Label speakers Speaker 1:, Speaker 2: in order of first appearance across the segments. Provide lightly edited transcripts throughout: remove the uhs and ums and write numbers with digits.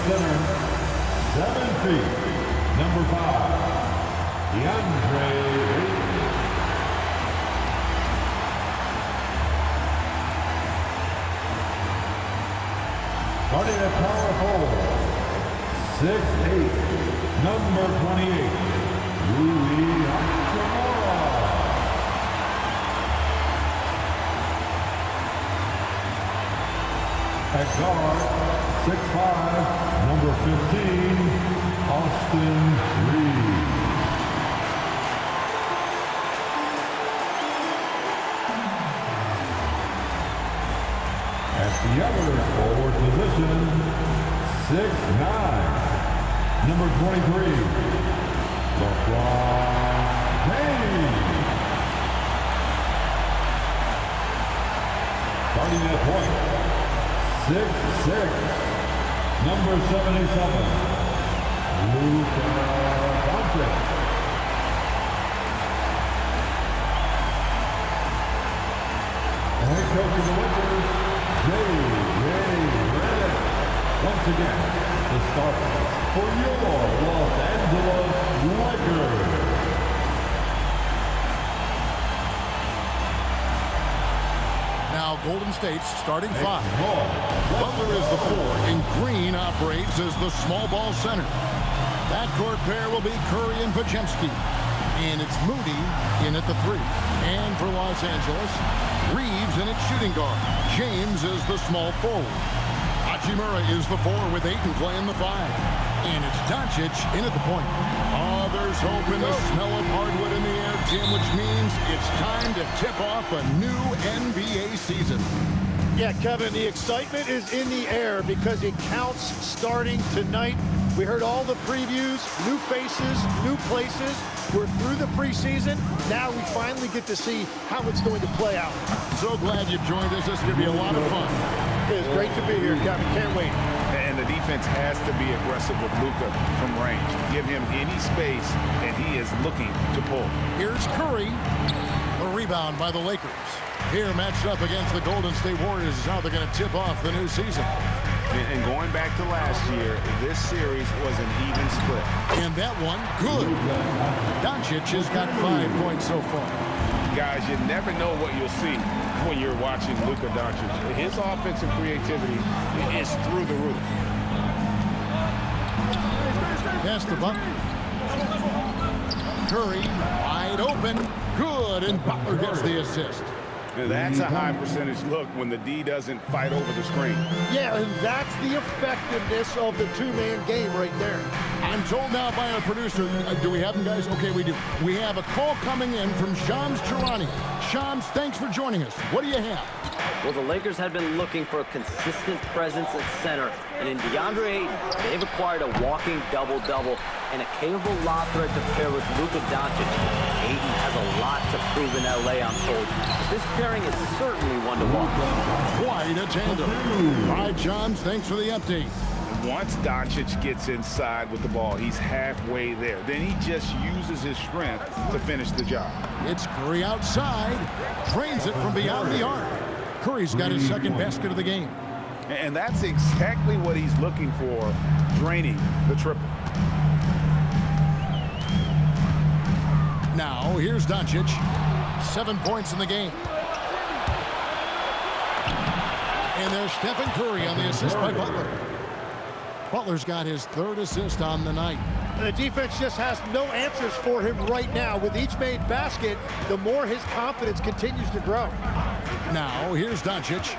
Speaker 1: center, 7 feet, number 5, DeAndre. Starting at power forward, 6'8", number 28, Louis Hachimura. At guard, 6'5", number 15, Austin Reed. At the other forward position, 6'9", number 23, LeBron James. Starting at point, 6'6", number 77, Luka Doncic. Head coach of the Lakers, once again, the starters for your Los Angeles Lakers.
Speaker 2: Now Golden State's starting 5. Butler is the 4, and Green operates as the small ball center. Backcourt pair will be Curry and Podziemski. And it's Moody in at the 3. And for Los Angeles, Reeves in its shooting guard. James is the small forward. Hachimura is the 4 with Ayton playing the 5. And it's Doncic in at the point. Oh, there's hope in the smell of hardwood in the air, Jim, which means it's time to tip off a new NBA season.
Speaker 3: Yeah, Kevin, the excitement is in the air because it counts starting tonight. We heard all the previews, new faces, new places. We're through the preseason. Now we finally get to see how it's going to play out.
Speaker 2: So glad you joined us. This is going to be a lot of fun.
Speaker 3: It is great to be here, Kevin. Can't wait.
Speaker 4: And the defense has to be aggressive with Luka from range. Give him any space, and he is looking to pull.
Speaker 2: Here's Curry. A rebound by the Lakers. Here matched up against the Golden State Warriors is how they're going to tip off the new season.
Speaker 4: And going back to last year, this series was an even split.
Speaker 2: And that one, good. Doncic has got 5 points so far.
Speaker 4: Guys, you never know what you'll see when you're watching Luka Doncic. His offensive creativity is through the roof.
Speaker 2: Pass the Butler. Curry, wide open. Good, and Butler gets the assist.
Speaker 4: That's a high percentage look when the D doesn't fight over the screen.
Speaker 3: Yeah, and that's the effectiveness of the two-man game right there.
Speaker 2: I'm told now by our producer, do we have them, guys? Okay, we do. We have a call coming in from Shams Charania. Shams, thanks for joining us. What do you have?
Speaker 5: Well, the Lakers have been looking for a consistent presence at center, and in DeAndre Ayton, they've acquired a walking double-double and a capable lob threat to pair with Luka Doncic. Ayton has a lot to prove in L.A., I'm told. This pairing is certainly one to watch.
Speaker 2: Quite a tandem. All right, Shams, thanks for the update.
Speaker 4: Once Doncic gets inside with the ball, he's halfway there. Then he just uses his strength to finish the job.
Speaker 2: It's Curry outside. Drains it from beyond the arc. Curry's got his second basket of the game.
Speaker 4: And that's exactly what he's looking for, draining the triple.
Speaker 2: Now, here's Doncic. 7 points in the game. And there's Stephen Curry on the assist by Butler. Butler's got his 3rd assist on the night.
Speaker 3: The defense just has no answers for him right now. With each made basket, the more his confidence continues to grow.
Speaker 2: Now, here's Doncic.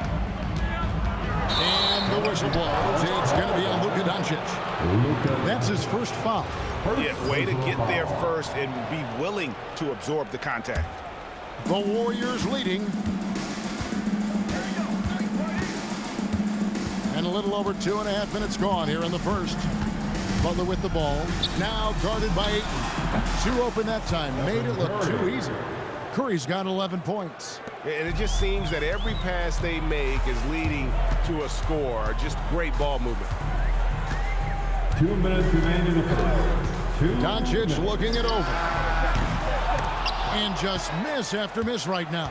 Speaker 2: And the whistle blows. It's going to be on Luka Doncic. That's his first foul.
Speaker 4: Yeah, way to get there first and be willing to absorb the contact.
Speaker 2: The Warriors leading. And a little over 2.5 minutes gone here in the first. Butler with the ball. Now guarded by Ayton. 2 open that time. Made it look too easy. Curry's got 11 points.
Speaker 4: And it just seems that every pass they make is leading to a score. Just great ball movement.
Speaker 1: 2 minutes remaining in the first.
Speaker 2: Doncic looking it over. And just miss after miss right now.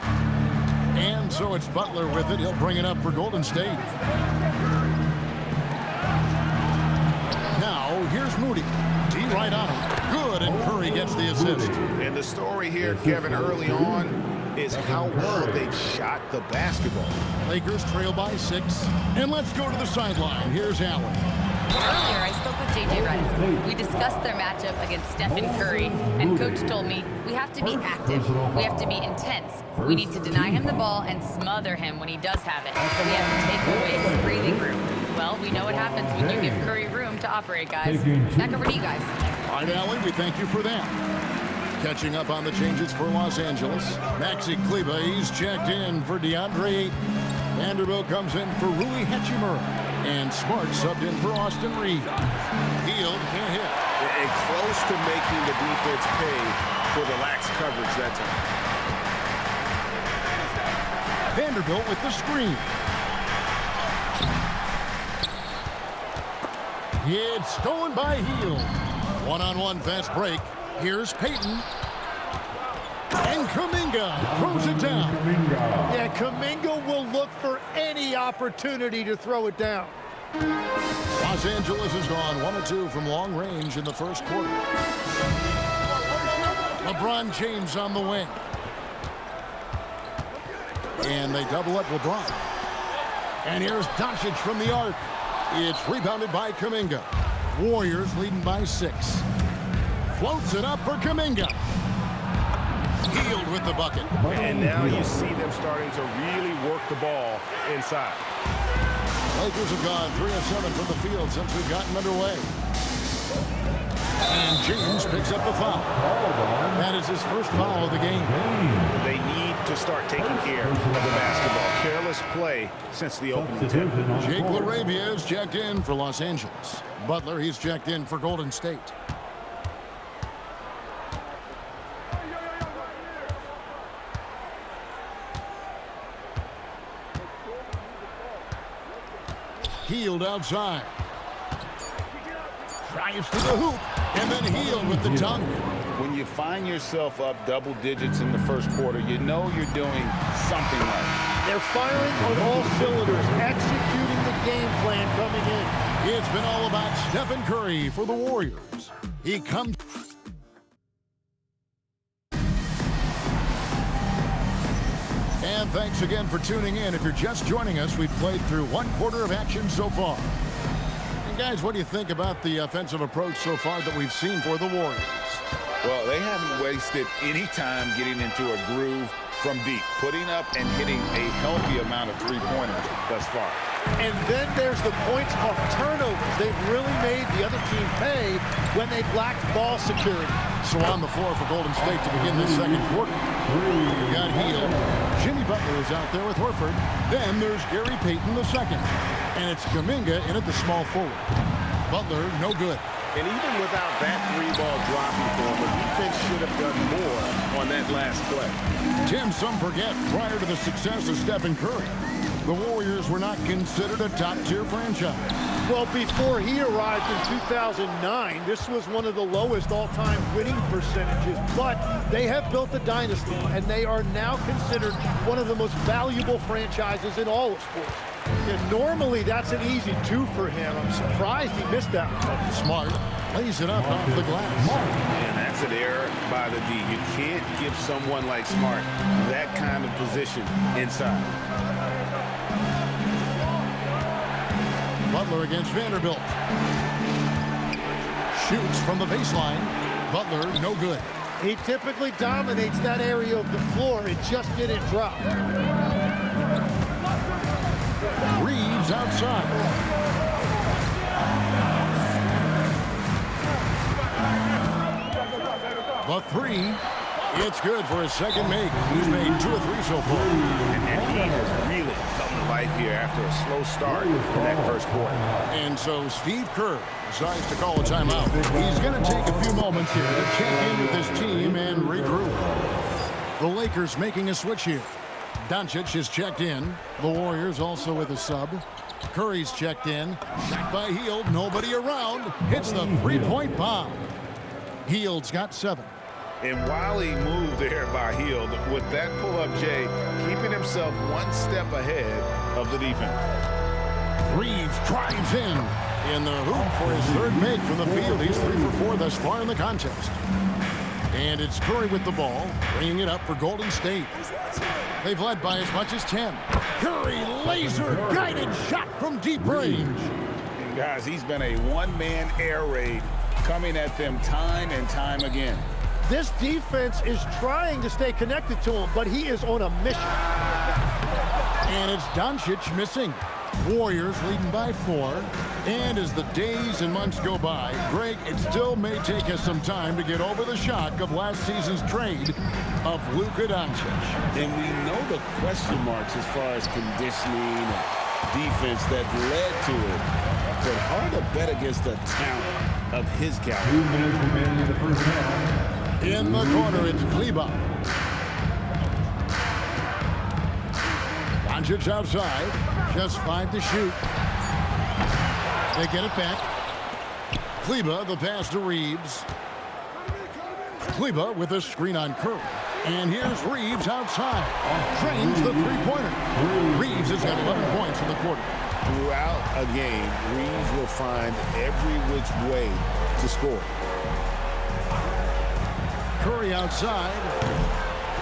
Speaker 2: And so it's Butler with it. He'll bring it up for Golden State. Moody. D right on him. Good, and Curry gets the assist.
Speaker 4: And the story here, Kevin, early on is how well they've shot the basketball.
Speaker 2: Lakers trail by 6. And let's go to the sideline. Here's Allen.
Speaker 6: Earlier, I spoke with J.J. Redick. We discussed their matchup against Stephen Curry, and Coach told me we have to be active, we have to be intense, we need to deny him the ball and smother him when he does have it. We have to take away his breathing room. Well, we know what happens when you give Curry room to operate, guys. Back over to you guys.
Speaker 2: All right, Allen, we thank you for that. Catching up on the changes for Los Angeles. Maxi Kleba, he's checked in for DeAndre Ayton. Vanderbilt comes in for Rui Hachimura. And Smart subbed in for Austin Reeves. Hield can't hit.
Speaker 4: And close to making the defense pay for the lax coverage that time.
Speaker 2: Vanderbilt with the screen. It's stolen by Hield. One-on-one fast break. Here's Payton. And Kuminga throws it down.
Speaker 3: Yeah, Kuminga will look for any opportunity to throw it down.
Speaker 2: Los Angeles has gone 1 of 2 from long range in the first quarter. LeBron James on the wing. And they double up LeBron. And here's Doncic from the arc. It's rebounded by Kuminga. Warriors leading by 6. Floats it up for Kuminga. Hield with the bucket.
Speaker 4: And now you see them starting to really work the ball inside.
Speaker 2: Lakers have gone 3 of 7 from the field since we've gotten underway. And James picks up the foul. That is his first foul of the game.
Speaker 4: They need to start taking care of the basketball. Careless play since the opening tip.
Speaker 2: Jake LaRavia is checked in for Los Angeles. Butler, he's checked in for Golden State. Hield outside. Drives to the hoop, and then Hield with the dunk.
Speaker 4: When you find yourself up double digits in the first quarter, you know you're doing something right.
Speaker 3: They're firing on all cylinders, executing the game plan coming in.
Speaker 2: It's been all about Stephen Curry for the Warriors. He comes... And thanks again for tuning in. If you're just joining us, we've played through 1 quarter of action so far. And guys, what do you think about the offensive approach so far that we've seen for the Warriors?
Speaker 4: Well, they haven't wasted any time getting into a groove from deep, putting up and hitting a healthy amount of three-pointers thus far.
Speaker 3: And then there's the points off turnovers. They've really made the other team pay when they've lacked ball security.
Speaker 2: So on the floor for Golden State to begin this second quarter. We've got Hield. Jimmy Butler is out there with Horford. Then there's Gary Payton II. And it's Kuminga in at the small forward. Butler, no good.
Speaker 4: And even without that three-ball dropping for him, the defense should have done more on that last play.
Speaker 2: Tim, some forget, prior to the success of Stephen Curry, the Warriors were not considered a top-tier franchise.
Speaker 3: Well, before he arrived in 2009, this was one of the lowest all-time winning percentages. But they have built a dynasty, and they are now considered one of the most valuable franchises in all of sports. And normally, that's an easy 2 for him. I'm surprised he missed that one.
Speaker 2: Smart lays it up off the glass.
Speaker 4: And that's an error by the D. You can't give someone like Smart that kind of position inside.
Speaker 2: Butler against Vanderbilt. Shoots from the baseline. Butler, no good.
Speaker 3: He typically dominates that area of the floor. It just didn't drop.
Speaker 2: Reeves outside. The 3. It's good for his second make. He's made 2 of 3 so far.
Speaker 4: And he has really come to life here after a slow start in that first quarter.
Speaker 2: And so Steve Kerr decides to call a timeout. He's going to take a few moments here to check in with his team and regroup. The Lakers making a switch here. Doncic is checked in. The Warriors also with a sub. Curry's checked in. Shot by Hield. Nobody around. Hits the three-point bomb. Hield's got 7.
Speaker 4: And while he moved there by Hield, with that pull-up, Jay, keeping himself one step ahead of the defense.
Speaker 2: Reeves drives in the hoop for his third make from the field. He's 3 for 4 thus far in the contest. And it's Curry with the ball, bringing it up for Golden State. They've led by as much as 10. Curry, laser-guided shot from deep range.
Speaker 4: And guys, he's been a one-man air raid coming at them time and time again.
Speaker 3: This defense is trying to stay connected to him, but he is on a mission.
Speaker 2: And it's Doncic missing. Warriors leading by 4. And as the days and months go by, Greg, it still may take us some time to get over the shock of last season's trade of Luka Doncic.
Speaker 7: And we know the question marks as far as conditioning and defense that led to it. But hard to bet against the talent of his caliber.
Speaker 1: 2 minutes remaining in the first half.
Speaker 2: In the corner, it's Kleba. Doncic outside, just 5 to shoot. They get it back. Kleba, the pass to Reeves. Kleba with a screen on Curry. And here's Reeves outside. Drains the three-pointer. Reeves has got 11 points in the quarter.
Speaker 7: Throughout a game, Reeves will find every which way to score.
Speaker 2: Curry outside.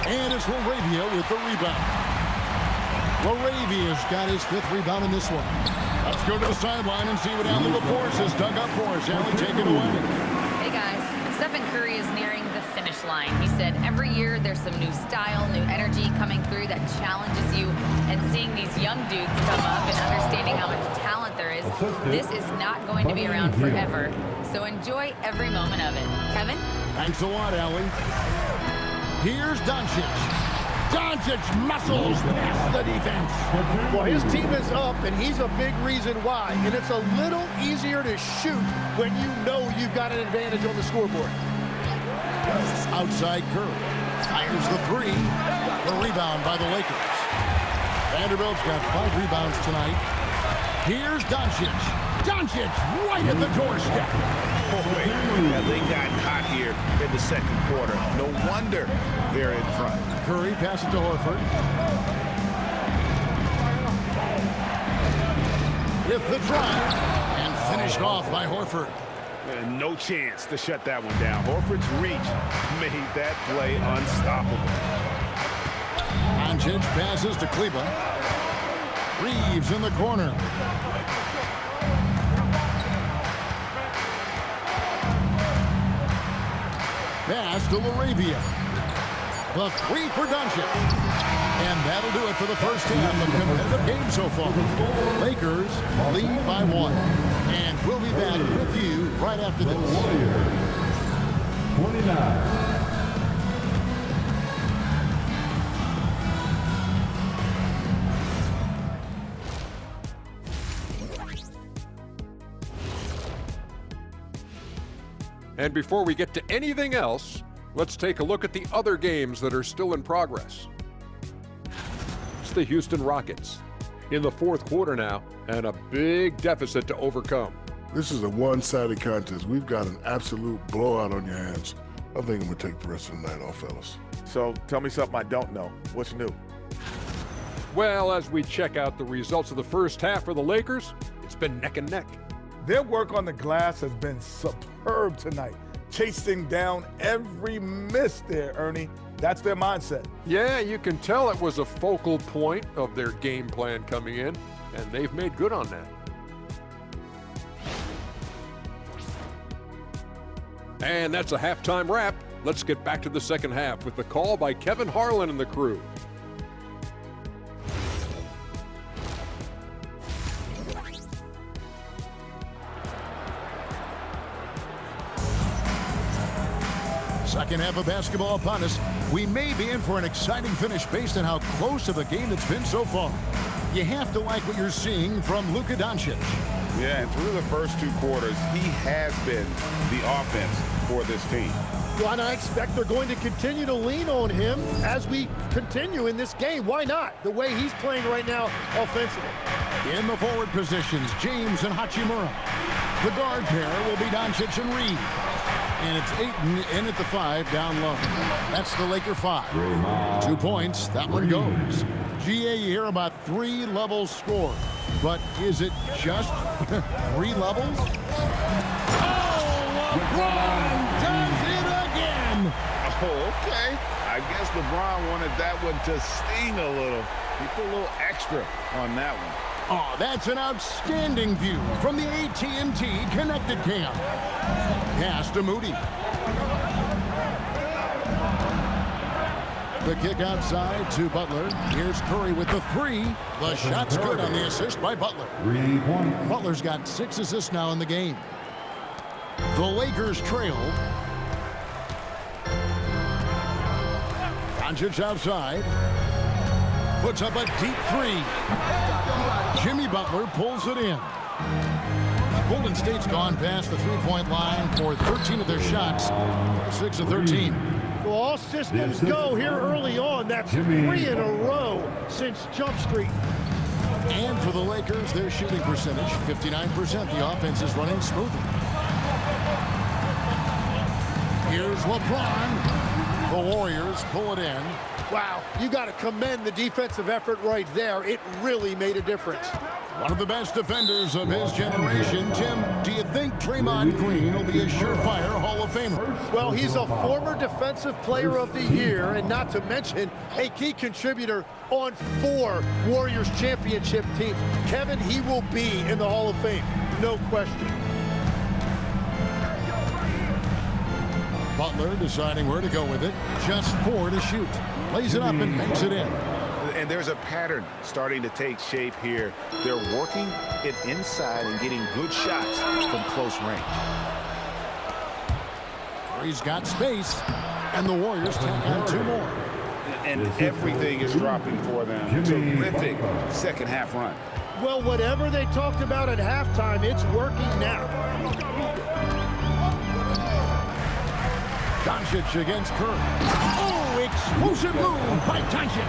Speaker 2: And it's LaRavia with the rebound. LaRavia's got his 5th rebound in this one. Let's go to the sideline and see what Allie LaForce has dug up for us. Allie, take it away.
Speaker 6: Hey guys, Stephen Curry is nearing the finish line. He said every year there's some new style, new energy coming through that challenges you. And seeing these young dudes come up and understanding how much talent there is, this is not going to be around forever. So enjoy every moment of it. Kevin?
Speaker 2: Thanks a lot, Allie. Here's Doncic. Doncic muscles past the defense.
Speaker 3: Well, his team is up, and he's a big reason why. And it's a little easier to shoot when you know you've got an advantage on the scoreboard.
Speaker 2: Outside Curry. Fires the 3. The rebound by the Lakers. Vanderbilt's got 5 rebounds tonight. Here's Doncic. Doncic right at the doorstep.
Speaker 7: Boy, have they gotten hot here in the second quarter. No wonder they're in front.
Speaker 2: Curry passes to Horford. With the drive. And finished off by Horford.
Speaker 7: And no chance to shut that one down. Horford's reach made that play unstoppable.
Speaker 2: Doncic passes to Kleba. Reeves in the corner. Pass to LaRavia. The 3 for Doncic. And that'll do it for the first half of competitive game so far. Lakers lead by 1. And we'll be back with you right after this.
Speaker 1: Warriors, 29.
Speaker 8: And before we get to anything else, let's take a look at the other games that are still in progress. It's the Houston Rockets in the 4th quarter now, and a big deficit to overcome.
Speaker 9: This is a one-sided contest. We've got an absolute blowout on your hands. I think I'm going to take the rest of the night off, fellas.
Speaker 4: So tell me something I don't know. What's new?
Speaker 8: Well, as we check out the results of the first half for the Lakers, it's been neck and neck.
Speaker 10: Their work on the glass has been superb tonight. Chasing down every miss there, Ernie. That's their mindset.
Speaker 8: Yeah, you can tell it was a focal point of their game plan coming in, and they've made good on that. And that's a halftime wrap. Let's get back to the second half with the call by Kevin Harlan and the crew.
Speaker 2: Second half of basketball upon us. We may be in for an exciting finish based on how close of a game it's been so far. You have to like what you're seeing from Luka Doncic.
Speaker 4: Yeah, and through the first 2 quarters, he has been the offense for this team.
Speaker 3: Well, and I expect they're going to continue to lean on him as we continue in this game. Why not? The way he's playing right now offensively.
Speaker 2: In the forward positions, James and Hachimura. The guard pair will be Doncic and Reeves. And it's Ayton in at the 5 down low. That's the Laker 5. 2 points. That one goes. GA, you hear about 3 levels scored. But is it just 3 levels? Oh, LeBron does it again.
Speaker 4: Oh, okay. I guess LeBron wanted that one to sting a little. He put a little extra on that one.
Speaker 2: Oh, that's an outstanding view from the AT&T Connected Cam. Pass to Moody. The kick outside to Butler. Here's Curry with the 3. The shot's good on the assist by Butler.
Speaker 1: 3 points.
Speaker 2: Butler's got 6 assists now in the game. The Lakers trail. Doncic outside. Puts up a deep 3. Jimmy Butler pulls it in. Golden State's gone past the three-point line for 13 of their shots. 6 of 13.
Speaker 3: Well, all systems go here early on. That's 3 in a row since Jump Street.
Speaker 2: And for the Lakers, their shooting percentage, 59%. The offense is running smoothly. Here's LeBron. The Warriors pull it in.
Speaker 3: Wow, you got to commend the defensive effort right there. It really made a difference.
Speaker 2: One of the best defenders of his generation. Tim, do you think Draymond Green will be a surefire Hall of Famer?
Speaker 3: Well, he's a former Defensive Player of the Year, and not to mention a key contributor on 4 Warriors championship teams. Kevin, he will be in the Hall of Fame, no question.
Speaker 2: Butler deciding where to go with it. Just 4 to shoot. Lays it up and makes it in.
Speaker 4: And there's a pattern starting to take shape here. They're working it inside and getting good shots from close range.
Speaker 2: He's got space, and the Warriors take on 2 more.
Speaker 4: And everything is dropping for them. Terrific second half run.
Speaker 3: Well, whatever they talked about at halftime, it's working now.
Speaker 2: Doncic against Curry. Oh, explosive move by Doncic.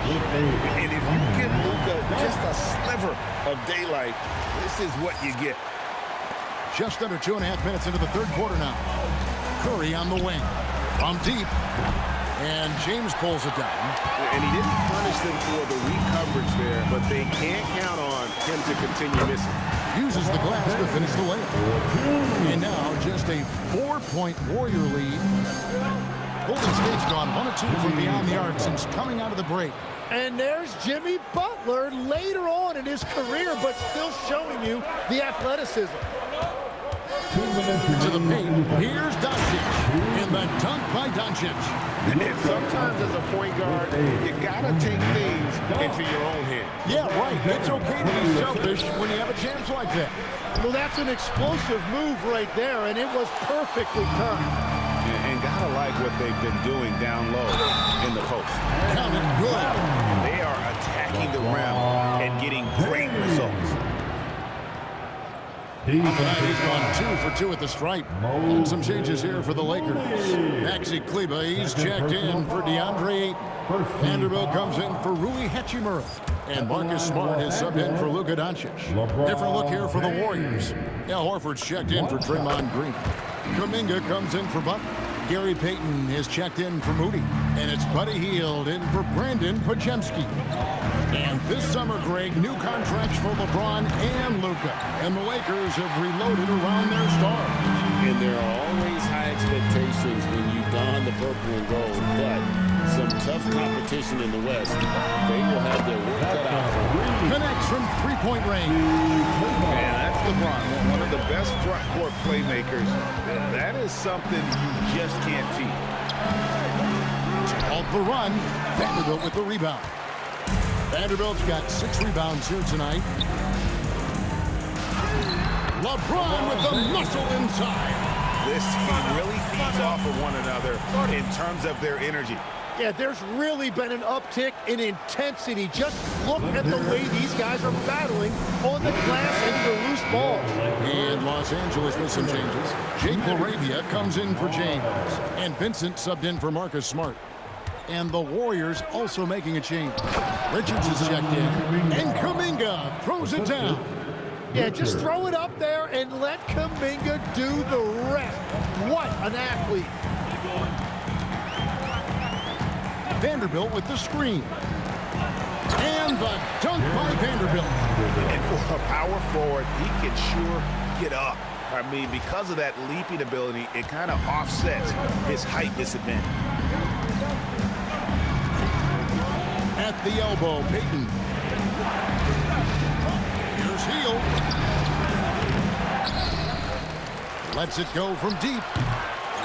Speaker 4: And if you give Luka just a sliver of daylight, this is what you get.
Speaker 2: Just under 2.5 minutes into the third quarter now. Curry on the wing. From deep. And James pulls it down.
Speaker 7: And he didn't punish them for the weak coverage there, but they can't count on him to continue missing.
Speaker 2: Uses the glass to finish the layup. And now just a 4-point Warrior lead. Golden State's gone 1 of 2 from beyond the arc since coming out of the break.
Speaker 3: And there's Jimmy Butler later on in his career, but still showing you the athleticism.
Speaker 2: To the paint. Here's Doncic. In the dunk by Doncic.
Speaker 7: And sometimes as a point guard, you gotta take things into your own hands.
Speaker 2: Yeah, right. It's okay to be selfish when you have a chance like that.
Speaker 3: Well, that's an explosive move right there, and it was perfectly timed.
Speaker 4: And gotta like what they've been doing down low in the post.
Speaker 2: Counted good.
Speaker 4: And they are attacking the rim and getting great results.
Speaker 2: He's gone 2 for 2 at the stripe. And some changes here for the Lakers. Maxi Kleba, he's checked in for DeAndre Ayton. Vanderbilt comes in for Rui Hachimura. And Marcus Smart is subbed in for Luka Doncic. Different look here for the Warriors. Al Horford's checked in for Draymond Green. Kuminga comes in for Butler. Gary Payton is checked in for Moody. And it's Buddy Hield in for Brandon Podziemski. And this summer, Greg, new contracts for LeBron and Luka. And the Lakers have reloaded around their stars.
Speaker 7: And there are always high expectations when you don the purple and gold, but some tough competition in the West. They will have their work cut out for them.
Speaker 2: Connects from 3-point range.
Speaker 4: Man, that's LeBron, one of the best front court playmakers. That is something you just can't teach.
Speaker 2: Off the run, Vanderbilt with the rebound. Vanderbilt's got 6 rebounds here tonight. LeBron with the muscle inside.
Speaker 4: This team really feeds off of one another in terms of their energy.
Speaker 3: Yeah, there's really been an uptick in intensity. Just look at the way these guys are battling on the glass and the loose balls.
Speaker 2: And Los Angeles with some changes. Jake LaRavia comes in for James. And Vincent subbed in for Marcus Smart. And the Warriors also making a change. Richards is checked in. And Kuminga throws it down.
Speaker 3: Yeah, just throw it up there and let Kuminga do the rest. What
Speaker 2: an athlete. Vanderbilt with the screen. And the dunk by Vanderbilt.
Speaker 4: And for a power forward, he can sure get up. I mean, because of that leaping ability, it kind of offsets his height disadvantage.
Speaker 2: At the elbow, Payton. Here's Hield. Lets it go from deep.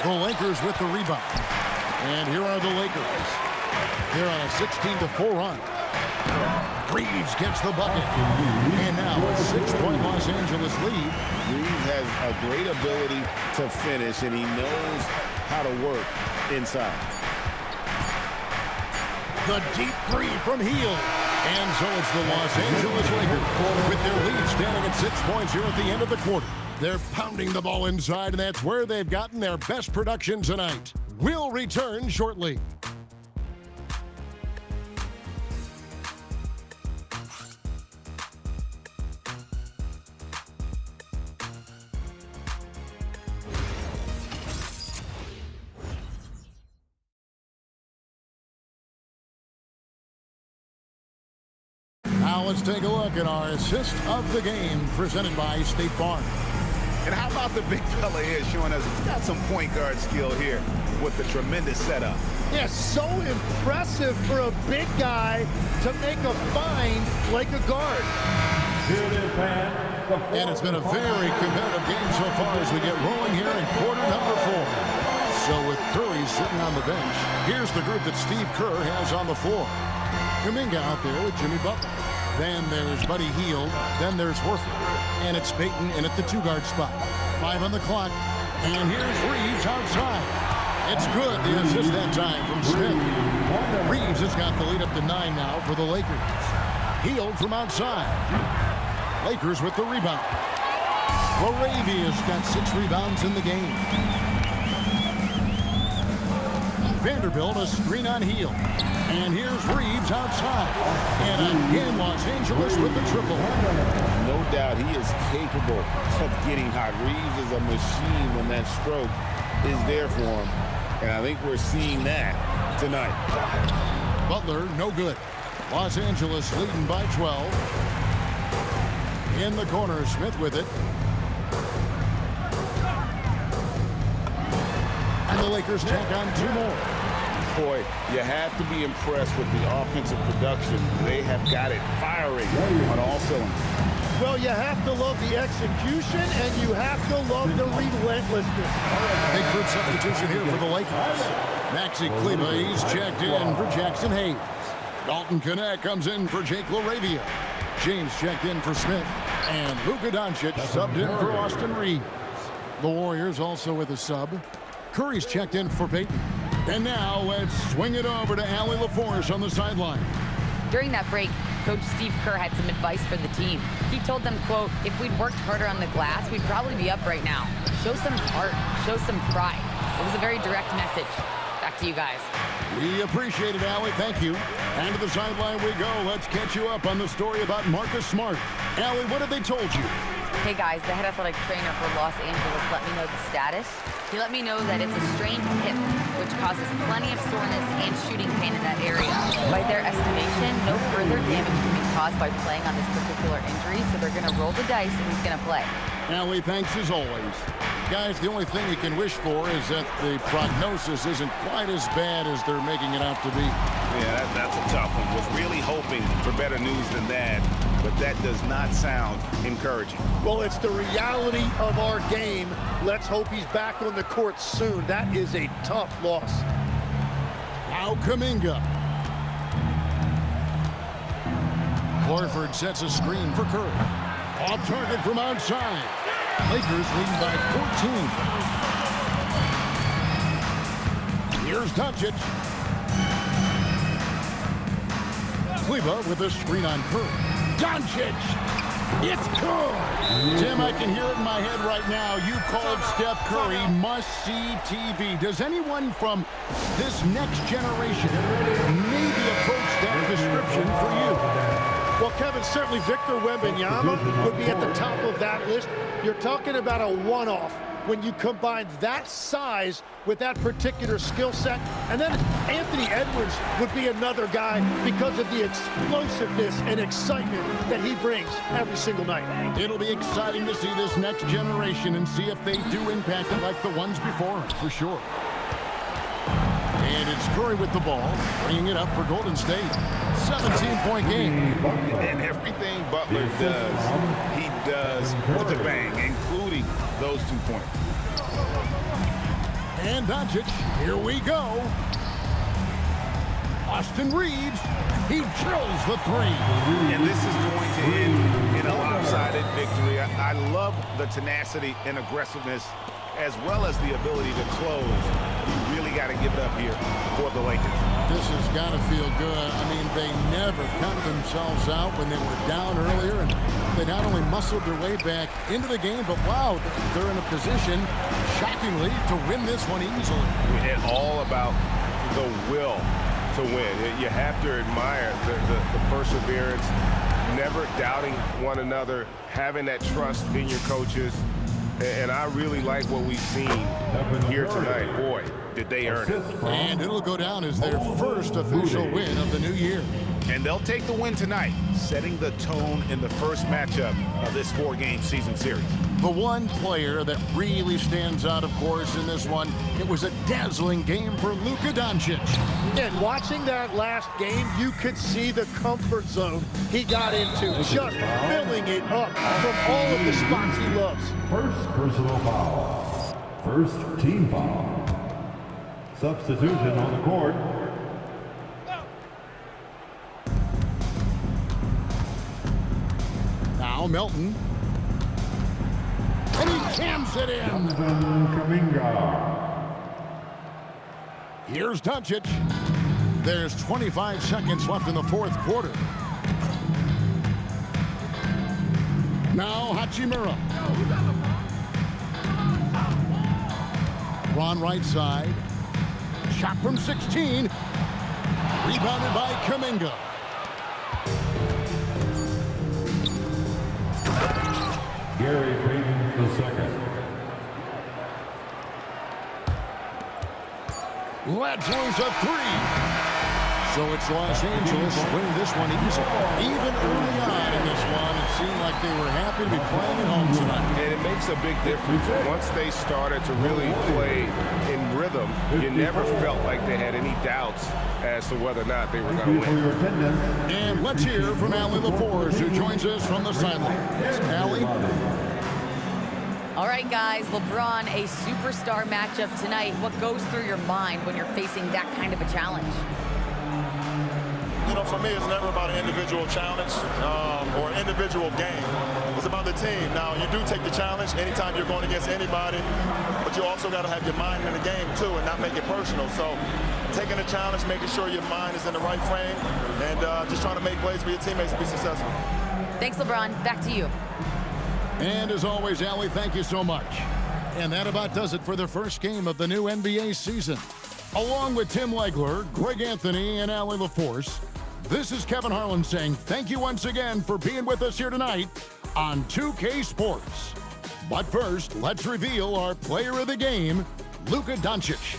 Speaker 2: The Lakers with the rebound. And here are the Lakers. They're on a 16-4 run. Reeves gets the bucket. And now a 6-point Los Angeles lead.
Speaker 7: Reeves has a great ability to finish, and he knows how to work inside.
Speaker 2: The deep three from Hield. And so it's the Los Angeles Lakers with their lead standing at 6 points here at the end of the quarter. They're pounding the ball inside, and that's where they've gotten their best production tonight. We'll return shortly. Now let's take a look at our assist of the game presented by State Farm.
Speaker 4: And how about the big fella here showing us he's got some point guard skill here with the tremendous setup.
Speaker 3: Yeah, so impressive for a big guy to make a find like a guard.
Speaker 2: And it's been a very competitive game so far as we get rolling here in quarter number 4. So with Curry sitting on the bench, here's the group that Steve Kerr has on the floor. Kuminga out there with Jimmy Butler. Then there's Buddy Hield. Then there's Horford. And it's Payton in at the 2-guard spot. 5 on the clock. And here's Reeves outside. It's good. The assist that time from Smith. Reeves has got the lead up to 9 now for the Lakers. Hield from outside. Lakers with the rebound. Laravia's got 6 rebounds in the game. Vanderbilt a screen on Hield. And here's Reeves outside. And again, Los Angeles with the triple.
Speaker 7: No doubt he is capable of getting hot. Reeves is a machine when that stroke is there for him. And I think we're seeing that tonight.
Speaker 2: Butler, no good. Los Angeles leading by 12. In the corner, Smith with it. And the Lakers tack on 2 more.
Speaker 7: Boy, you have to be impressed with the offensive production. They have got it firing on all cylinders.
Speaker 3: Well, you have to love the execution, and you have to love the relentlessness.
Speaker 2: Big good substitution here for the Lakers. Maxi Kleber, he's checked in for Jackson Hayes. Dalton Knecht comes in for Jake Laravia. James checked in for Smith. And Luka Doncic subbed in for Austin Reeves. The Warriors also with a sub. Curry's checked in for Payton. And now let's swing it over to Allie LaForce on the sideline.
Speaker 6: During that break, Coach Steve Kerr had some advice for the team. He told them, quote, if we'd worked harder on the glass, we'd probably be up right now. Show some heart, show some pride. It was a very direct message. Back to you guys.
Speaker 2: We appreciate it, Allie. Thank you. And to the sideline we go. Let's catch you up on the story about Marcus Smart. Allie, what have they told you?
Speaker 6: Hey guys, the head athletic trainer for Los Angeles let me know the status. He let me know that it's a strained hip, which causes plenty of soreness and shooting pain in that area. By their estimation, no further damage can be caused by playing on this particular injury, so they're going to roll the dice and he's going to play.
Speaker 2: Allie, thanks as always. Guys, the only thing you can wish for is that the prognosis isn't quite as bad as they're making it out to be.
Speaker 4: Yeah, that's a tough one. Was really hoping for better news than that, but that does not sound encouraging.
Speaker 3: Well, it's the reality of our game. Let's hope he's back on the court soon. That is a tough loss.
Speaker 2: Now Kuminga. Horford sets a screen for Curry. Off target from outside. Lakers leading by 14. Here's Doncic. Kleber with a screen on Curry. Doncic! It's good! Tim, I can hear it in my head right now. You called Steph Curry must-see TV. Does anyone from this next generation maybe approach that description for you?
Speaker 3: Well, Kevin, certainly Victor Wembanyama would be at the top of that list. You're talking about a one-off. when you combine that size with that particular skill set. And then Anthony Edwards would be another guy because of the explosiveness and excitement that he brings every single night.
Speaker 2: It'll be exciting to see this next generation and see if they do impact it like the ones before him, for sure. And it's Curry with the ball, bringing it up for Golden State. 17-point game.
Speaker 4: And everything Butler does, he does with a bang, including those 2 points.
Speaker 2: And Doncic, here we go. Austin Reeves, he drills the three.
Speaker 4: And this is going to end in a lopsided victory. I love the tenacity and aggressiveness, as well as the ability to close. You really got to give it up here for the Lakers.
Speaker 2: This has got to feel good. I mean, they never counted themselves out when they were down earlier, and they not only muscled their way back into the game, but wow, they're in a position, shockingly, to win this one easily.
Speaker 11: It's all about the will to win. You have to admire the perseverance, never doubting one another, having that trust in your coaches. And I really like what we've seen here tonight. Boy, did they earn it.
Speaker 2: And it'll go down as their first official win of the new year.
Speaker 4: And they'll take the win tonight, setting the tone in the first matchup of this 4-game season series.
Speaker 2: The one player that really stands out, of course, in this one, it was a dazzling game for Luka Doncic.
Speaker 3: And watching that last game, you could see the comfort zone he got into, just filling it up from all of the spots he loves.
Speaker 1: First personal foul. First team foul. Substitution on the court.
Speaker 2: Now Melton. And he jams it in. Here's Doncic. There's 25 seconds left in the fourth quarter. Now Hachimura. Ron right side. Shot from 16. Rebounded by Kuminga.
Speaker 1: Gary Payton the second.
Speaker 2: Let's lose a three. So it's Los Angeles winning this one easily. Even early on in this one, it seemed like they were happy to be playing at home tonight.
Speaker 11: And it makes a big difference. Once they started to really play in rhythm, you never felt like they had any doubts as to whether or not they were going to win.
Speaker 2: And let's hear from Allie LaForge, who joins us from the sidelines. Allie?
Speaker 6: All right, guys, LeBron, a superstar matchup tonight. What goes through your mind when you're facing that kind of a challenge?
Speaker 12: You know, for me, it's never about an individual challenge or an individual game. It's about the team. Now, you do take the challenge anytime you're going against anybody, but you also got to have your mind in the game, too, and not make it personal. So taking the challenge, making sure your mind is in the right frame, and just trying to make plays for your teammates to be successful.
Speaker 6: Thanks, LeBron. Back to you.
Speaker 2: And as always, Allie, thank you so much. And that about does it for the first game of the new NBA season. Along with Tim Legler, Greg Anthony, and Allie LaForce, this is Kevin Harlan saying thank you once again for being with us here tonight on 2K Sports. But first, let's reveal our player of the game, Luka Doncic.